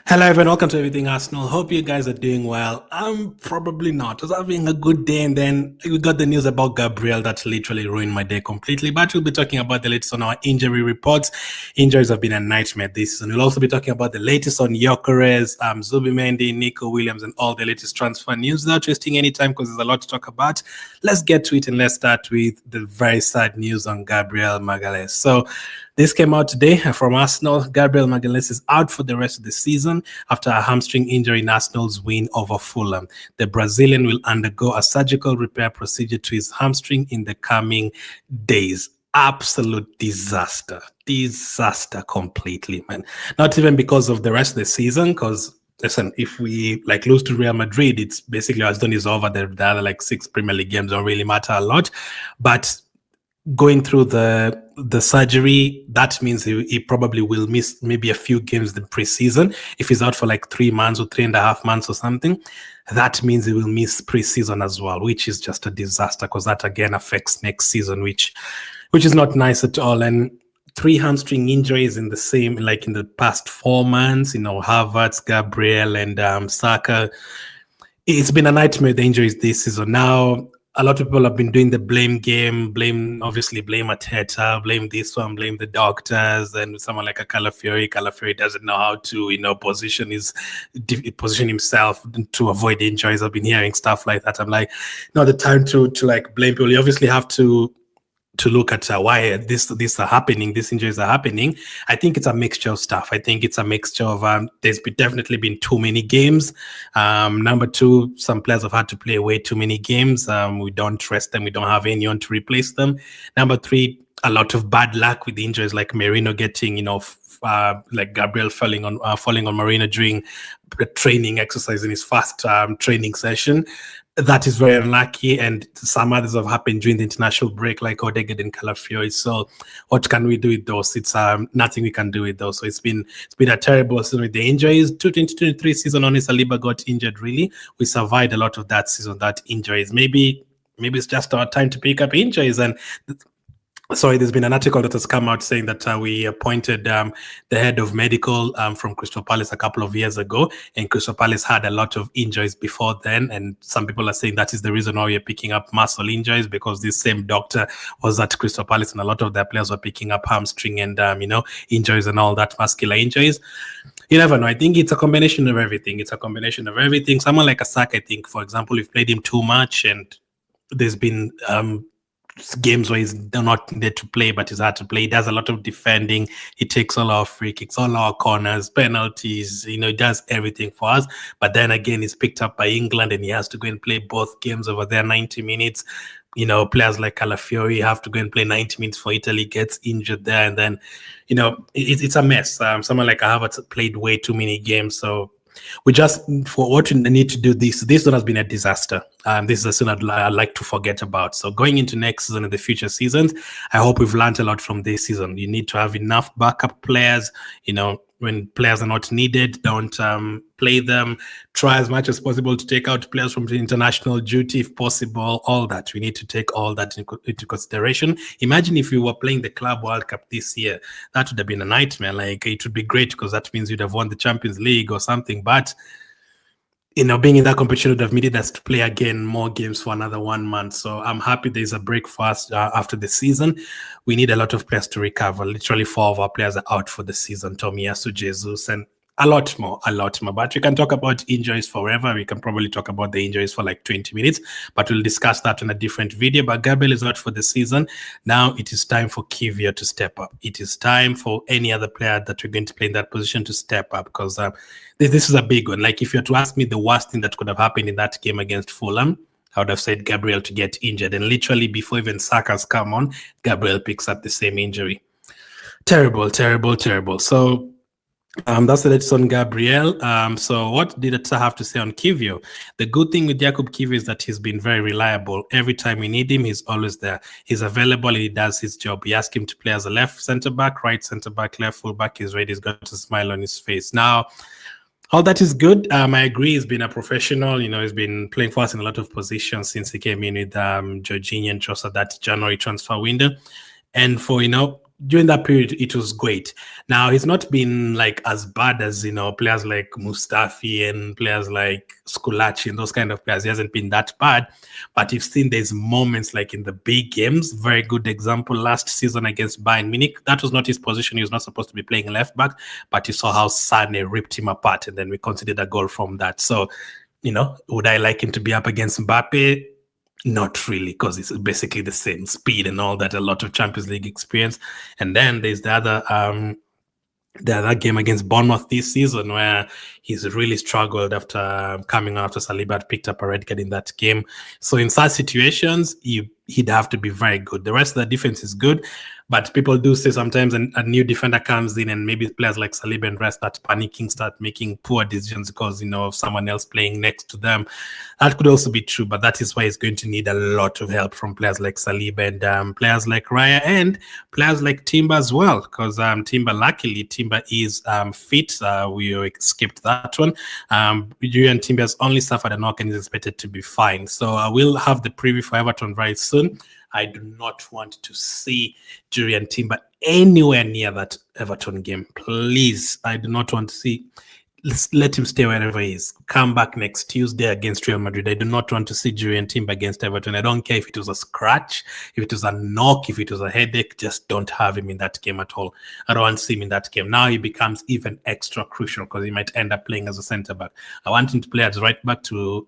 Hello everyone, welcome to Everything Arsenal. Hope you guys are doing well. I'm probably not. I was having a good day and then we got the news about Gabriel that literally ruined my day completely. But we'll be talking about the latest on our injury reports. Injuries have been a nightmare this season. We'll also be talking about the latest on Gyökeres, Zubimendi, Nico Williams, and all the latest transfer news. Without wasting any time because there's a lot to talk about, let's get to it and let's start with the very sad news on Gabriel Magalhaes. So this came out today from Arsenal. Gabriel Magalhaes is out for the rest of the season after a hamstring injury in Arsenal's win over Fulham. The Brazilian will undergo a surgical repair procedure to his hamstring in the coming days. Absolute disaster. Disaster completely, man. Not even because of the rest of the season, because listen, if we lose to Real Madrid, it's basically as done is over. The other 6 Premier League games don't really matter a lot. But going through the surgery, that means he probably will miss maybe a few games the preseason. If he's out for 3 months or 3.5 months or something, that means he will miss preseason as well, which is just a disaster because that again affects next season, which is not nice at all. And 3 hamstring injuries in the same, in the past 4 months, Havertz, Gabriel, and Saka. It's been a nightmare, the injuries this season. Now, a lot of people have been doing the blame game, blame Arteta, blame this one, blame the doctors, and someone like a Calafiori. Calafiori doesn't know how to, position himself to avoid injuries. I've been hearing stuff like that. I'm like, not the time to blame people. You obviously have to look at why these are happening, these injuries are happening. I think it's a mixture of stuff. I think it's a mixture of there's definitely been too many games. Number 2, some players have had to play way too many games. We don't rest them. We don't have anyone to replace them. Number 3, a lot of bad luck with injuries, like Merino getting, Gabriel falling on Merino during the training exercise in his first training session. That is very unlucky, and some others have happened during the international break, like Odegaard and Calafiori. So, what can we do with those? It's nothing we can do with those. So it's been a terrible season with the injuries. 2023 season, only Saliba got injured. Really, we survived a lot of that season. That injuries. Maybe it's just our time to pick up injuries. And sorry, there's been an article that has come out saying that we appointed the head of medical from Crystal Palace a couple of years ago, and Crystal Palace had a lot of injuries before then, and some people are saying that is the reason why we're picking up muscle injuries, because this same doctor was at Crystal Palace and a lot of their players were picking up hamstring and injuries and all that, muscular injuries. You never know. I think it's a combination of everything. Someone like a Saka, I think, for example, we've played him too much, and there's been games where he's not needed to play, but he's had to play. He does a lot of defending. He takes all our free kicks, all our corners, penalties. He does everything for us. But then again, he's picked up by England and he has to go and play both games over there, 90 minutes. Players like Calafiori have to go and play 90 minutes for Italy, gets injured there. And then, it's a mess. Someone like Havertz played way too many games. So we just, for what we need to do, this one has been a disaster. This is a season I'd like to forget about. So going into next season and the future seasons, I hope we've learned a lot from this season. You need to have enough backup players. When players are not needed, don't play them. Try as much as possible to take out players from the international duty if possible. All that. We need to take all that into consideration. Imagine if we were playing the Club World Cup this year. That would have been a nightmare. It would be great because that means you'd have won the Champions League or something. But being in that competition would have needed us to play again more games for another 1 month. So I'm happy there's a break for us after the season. We need a lot of players to recover. Literally 4 of our players are out for the season. Tomiyasu, Jesus, and a lot more. But we can talk about injuries forever. We can probably talk about the injuries for 20 minutes, but we'll discuss that in a different video. But Gabriel is out for the season. Now it is time for Kiwior to step up. It is time for any other player that we're going to play in that position to step up, because this is a big one. If you had to ask me the worst thing that could have happened in that game against Fulham, I would have said Gabriel to get injured. And literally before even Saka's come on, Gabriel picks up the same injury. Terrible. So that's the latest on Gabriel. So what did Ata have to say on Kiwior? The good thing with Jakub Kiwior is that he's been very reliable. Every time we need him, he's always there. He's available and he does his job. We ask him to play as a left centre-back, right centre-back, left full-back. He's ready. He's got a smile on his face. Now, all that is good. I agree. He's been a professional. He's been playing for us in a lot of positions since he came in with Jurrien and Trossard that January transfer window. And for, during that period, it was great. Now, he's not been like as bad as, players like Mustafi and players like Skulachi and those kind of players. He hasn't been that bad, but you've seen there's moments like in the big games. Very good example last season against Bayern Munich. That was not his position. He was not supposed to be playing left back, but you saw how Sane ripped him apart, and then we conceded a goal from that. So, would I like him to be up against Mbappe? Not really, because it's basically the same speed and all that, a lot of Champions League experience. And then there's the other game against Bournemouth this season where he's really struggled after coming after Saliba had picked up a red card in that game. So in such situations, he'd have to be very good. The rest of the defense is good, but people do say sometimes a new defender comes in and maybe players like Saliba and rest start panicking, start making poor decisions because, of someone else playing next to them. That could also be true, but that is why he's going to need a lot of help from players like Saliba and players like Raya and players like Timber as well, because luckily, Timber is fit. We skipped that one. Jurrien Timber has only suffered a knock and is expected to be fine. So I will have the preview for Everton very soon. I do not want to see Jurrien Timber anywhere near that Everton game. Please, I do not want to see. Let him stay wherever he is. Come back next Tuesday against Real Madrid. I do not want to see Jurrien Timber against Everton. I don't care if it was a scratch, if it was a knock, if it was a headache. Just don't have him in that game at all. I don't want to see him in that game. Now he becomes even extra crucial because he might end up playing as a centre-back. I want him to play as right-back to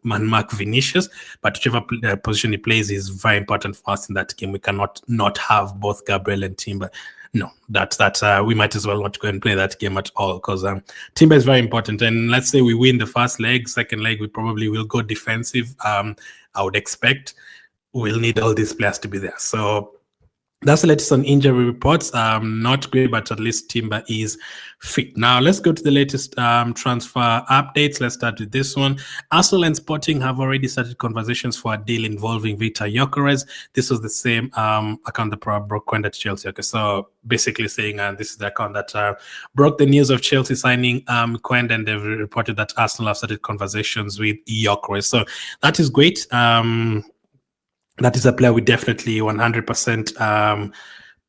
man-mark Vinicius, but whichever position he plays is very important for us in that game. We cannot not have both Gabriel and Timber. No, we might as well not go and play that game at all because Timber is very important. And let's say we win the first leg, second leg, we probably will go defensive. I would expect we'll need all these players to be there. So that's the latest on injury reports. Not great, but at least Timber is fit. Now, let's go to the latest transfer updates. Let's start with this one. Arsenal and Sporting have already started conversations for a deal involving Viktor Gyökeres. This was the same account that broke Quenda at Chelsea. Okay, so basically saying this is the account that broke the news of Chelsea signing Quenda, and they've reported that Arsenal have started conversations with Gyökeres. So that is great. That is a player we definitely 100%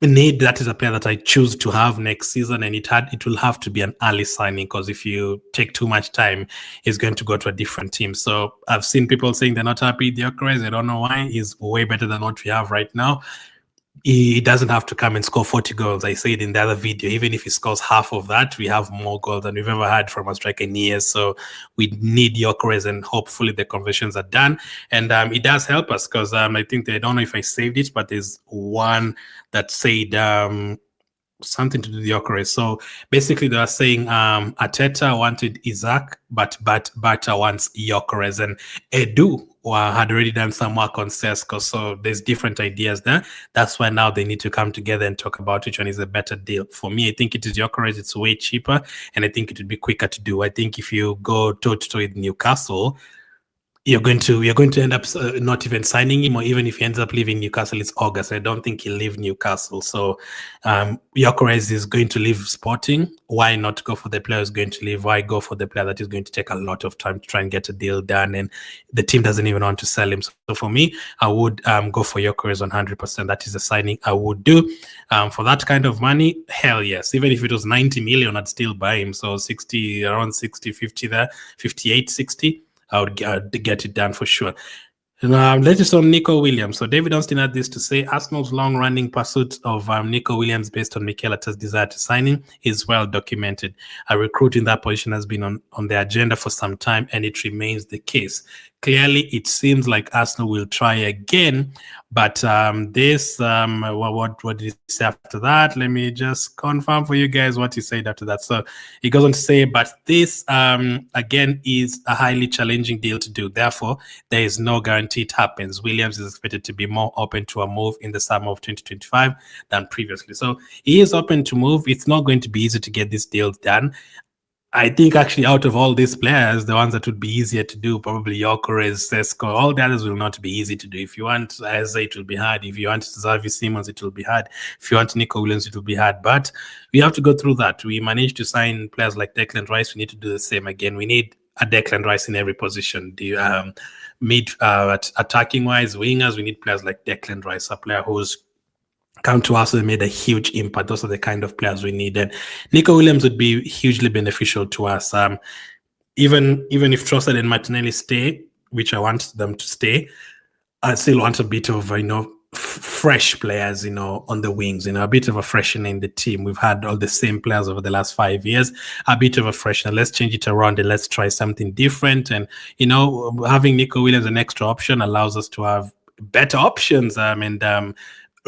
need. That is a player that I choose to have next season, and it will have to be an early signing because if you take too much time, he's going to go to a different team. So I've seen people saying they're not happy with Gyokeres. I don't know why. He's way better than what we have right now. He doesn't have to come and score 40 goals. I said in the other video, even if he scores half of that, we have more goals than we've ever had from a striker in years. So we need Gyokeres, and hopefully the conversions are done. And it does help us because I think I don't know if I saved it, but there's one that said something to do with Gyokeres. So basically they are saying Arteta wanted Isaac, but Berta wants Gyokeres, and Edu had already done some work on Sesko. So there's different ideas there. That's why now they need to come together and talk about which one is a better deal. For me, I think it is Gyokeres. It's way cheaper, and I think it would be quicker to do. I think if you go toe-to-toe with Newcastle, you're going to end up not even signing him, or even if he ends up leaving Newcastle, it's August. I don't think he'll leave Newcastle. So Gyokeres is going to leave Sporting. Why not go for the player who's going to leave? Why go for the player that is going to take a lot of time to try and get a deal done, and the team doesn't even want to sell him? So for me, I would go for Gyokeres 100%. That is the signing I would do. For that kind of money, hell yes. Even if it was 90 million, I'd still buy him. So around 60, 50 there, 58, 60. I would get it done for sure. Latest on Nico Williams. So David Austin had this to say: Arsenal's long-running pursuit of Nico Williams based on Mikel Arteta's desire to sign him is well documented. A recruit in that position has been on the agenda for some time, and it remains the case. Clearly, it seems like Arsenal will try again, but what did he say after that? Let me just confirm for you guys what he said after that. So he goes on to say, but this again is a highly challenging deal to do. Therefore, there is no guarantee it happens. Williams is expected to be more open to a move in the summer of 2025 than previously. So he is open to move. It's not going to be easy to get this deal done. I think actually out of all these players, the ones that would be easier to do, probably Gyokeres, Sesko, all the others will not be easy to do. If you want Eze, it will be hard. If you want Xavi Simons, it will be hard. If you want Nico Williams, it will be hard. But we have to go through that. We managed to sign players like Declan Rice. We need to do the same again. We need a Declan Rice in every position. Attacking-wise, wingers, we need players like Declan Rice, a player who's come to us and made a huge impact. Those are the kind of players we need. And Nico Williams would be hugely beneficial to us. Even if Trossard and Martinelli stay, which I want them to stay, I still want a bit of, fresh players, on the wings, a bit of a freshener in the team. We've had all the same players over the last 5 years, a bit of a freshener. Let's change it around and let's try something different. And, having Nico Williams an extra option allows us to have better options and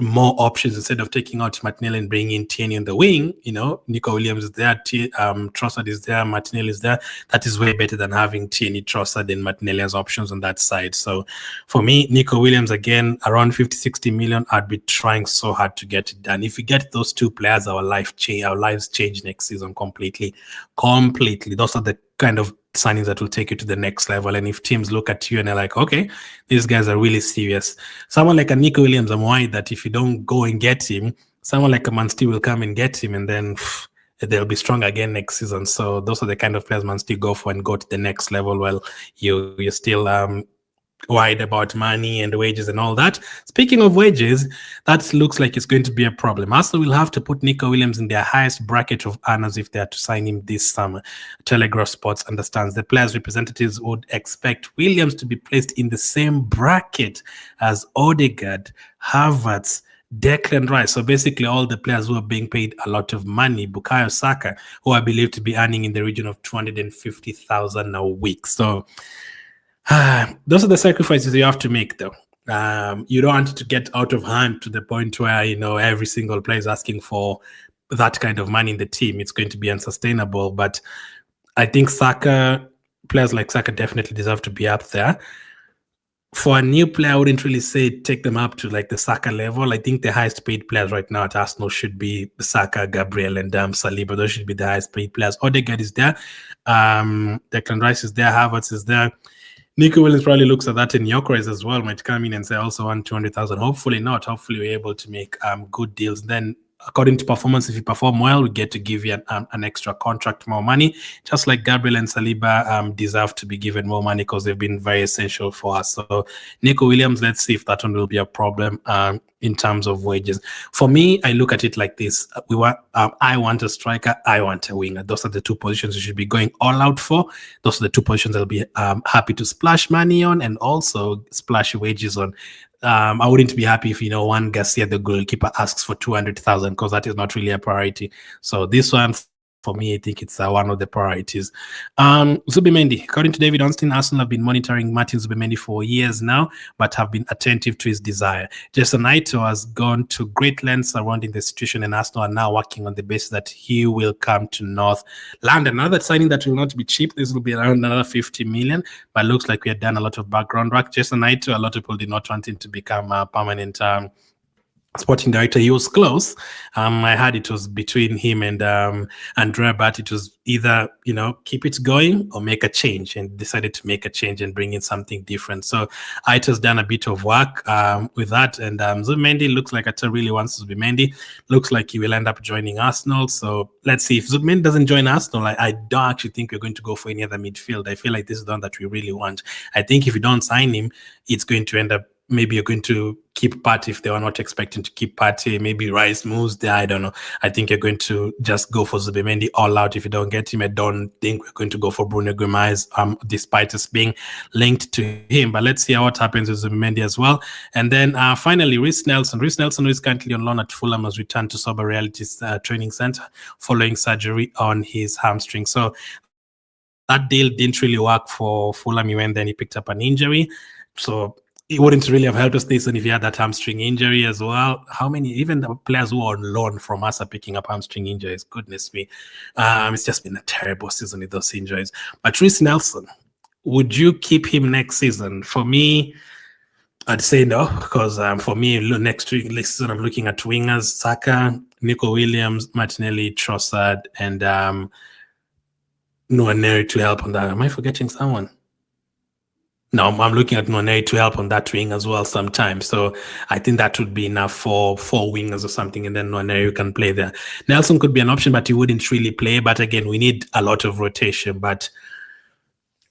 more options instead of taking out Martinelli and bringing in Tierney in the wing. Nico Williams is there, Trossard is there, Martinelli is there. That is way better than having Tierney, Trossard, and Martinelli as options on that side. So for me, Nico Williams, again, around 50-60 million, I'd be trying so hard to get it done. If we get those two players, our lives change next season completely. Those are the kind of signings that will take you to the next level. And if teams look at you and they're like, okay, these guys are really serious. Someone like a Nico Williams, I'm worried that if you don't go and get him, someone like a Man City will come and get him, and then they'll be strong again next season. So those are the kind of players Man City go for and go to the next level. Well, you're still worried about money and wages and all that. Speaking of wages, that looks like it's going to be a problem. Arsenal will have to put Nico Williams in their highest bracket of earners if they are to sign him this summer. Telegraph Sports understands the players' representatives would expect Williams to be placed in the same bracket as Odegaard, Havertz, Declan Rice. So basically all the players who are being paid a lot of money, Bukayo Saka, who are believed to be earning in the region of 250,000 a week. So those are the sacrifices you have to make, though. You don't want it to get out of hand to the point where, every single player is asking for that kind of money in the team. It's going to be unsustainable. But I think players like Saka definitely deserve to be up there. For a new player, I wouldn't really say take them up to like the Saka level. I think the highest paid players right now at Arsenal should be Saka, Gabriel, and Saliba. Those should be the highest paid players. Odegaard is there. Declan Rice is there. Havertz is there. Nico Williams probably looks at that, and Gyokeres as well might come in and say, I also want 200,000. Hopefully not. Hopefully we're able to make good deals. Then according to performance, if you perform well, we get to give you an extra contract, more money. Just like Gabriel and Saliba deserve to be given more money because they've been very essential for us. So Nico Williams, let's see if that one will be a problem in terms of wages. For me, I look at it like this. I want a striker. I want a winger. Those are the two positions you should be going all out for. Those are the two positions I'll be happy to splash money on and also splash wages on. I wouldn't be happy if, Juan Garcia, the goalkeeper, asks for 200,000 because that is not really a priority. So this one, for me, I think it's one of the priorities. Zubimendi, according to David Onstin, Arsenal have been monitoring Martin Zubimendi for years now, but have been attentive to his desire. Jason Naito has gone to great lengths surrounding the situation, and Arsenal are now working on the basis that he will come to North London. Another signing that will not be cheap. This will be around another 50 million, but looks like we have done a lot of background work. Jason Naito, a lot of people did not want him to become a permanent sporting director. He was close. I heard it was between him and Andrea, but it was either, keep it going or make a change, and decided to make a change and bring in something different. So Aito's done a bit of work with that, and Zubimendi looks like Aito really wants Zubimendi. Looks like he will end up joining Arsenal. So let's see. If Zubimendi doesn't join Arsenal, I don't actually think we're going to go for any other midfield. I feel like this is the one that we really want. I think if you don't sign him, it's going to end up, maybe you're going to keep Partey if they were not expecting to keep Partey. Maybe Rice moves there. I don't know. I think you're going to just go for Zubimendi all out. If you don't get him, I don't think we're going to go for Bruno Guimaraes, despite us being linked to him. But let's see what happens with Zubimendi as well. And then finally, Reiss Nelson. Reiss Nelson, who is currently on loan at Fulham, has returned to Sober Realities Training Center following surgery on his hamstring. So that deal didn't really work for Fulham. He went there and he picked up an injury. So it wouldn't really have helped us this one if he had that hamstring injury as well. How many, even the players who are on loan from us are picking up hamstring injuries? Goodness me. It's just been a terrible season with those injuries. But Reiss Nelson, would you keep him next season? For me, I'd say no, because for me, next season, I'm looking at wingers: Saka, Nico Williams, Martinelli, Trossard, and Nwaneri to help on that. Am I forgetting someone? No, I'm looking at Nwaneri to help on that wing as well sometimes. So I think that would be enough for 4 wingers or something, and then Nwaneri can play there. Nelson could be an option, but he wouldn't really play. But again, we need a lot of rotation. But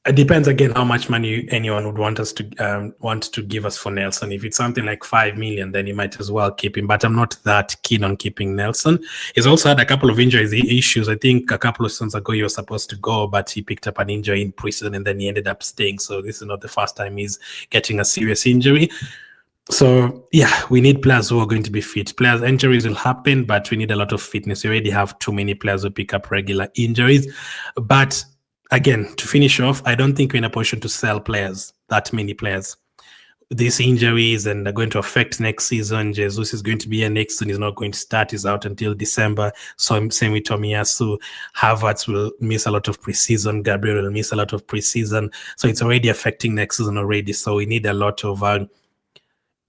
It depends again how much money anyone would want to give us for Nelson. If it's something like 5 million, then you might as well keep him. But I'm not that keen on keeping Nelson. He's also had a couple of injuries issues. I think a couple of seasons ago he was supposed to go, but he picked up an injury in preseason and then he ended up staying. So this is not the first time he's getting a serious injury. So yeah, we need players who are going to be fit. Players injuries will happen, but we need a lot of fitness. We already have too many players who pick up regular injuries. But again, to finish off, I don't think we're in a position to sell players, that many players. These injuries and are going to affect next season. Jesus is going to be here next season. He's not going to start. He's out until December. So same with Tomiyasu. Havertz will miss a lot of preseason. Gabriel will miss a lot of preseason. So it's already affecting next season already. So we need a lot of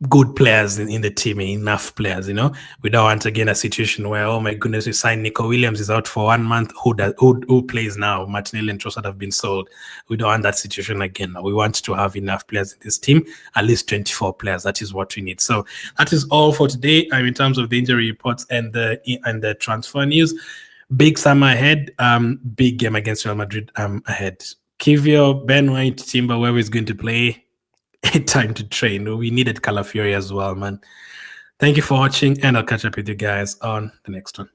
good players in the team, enough players, you know. We don't want again a situation where, oh my goodness, we signed Nico Williams, is out for 1 month. Who plays now? Martinelli and Trossard have been sold. We don't want that situation again. We want to have enough players in this team, at least 24 players. That is what we need. So that is all for today. In terms of the injury reports and the transfer news. Big summer ahead. Big game against Real Madrid ahead. Kivio, Ben White, Timber, whoever is going to play. Time to train. We needed Calafiori as well, man. Thank you for watching, and I'll catch up with you guys on the next one.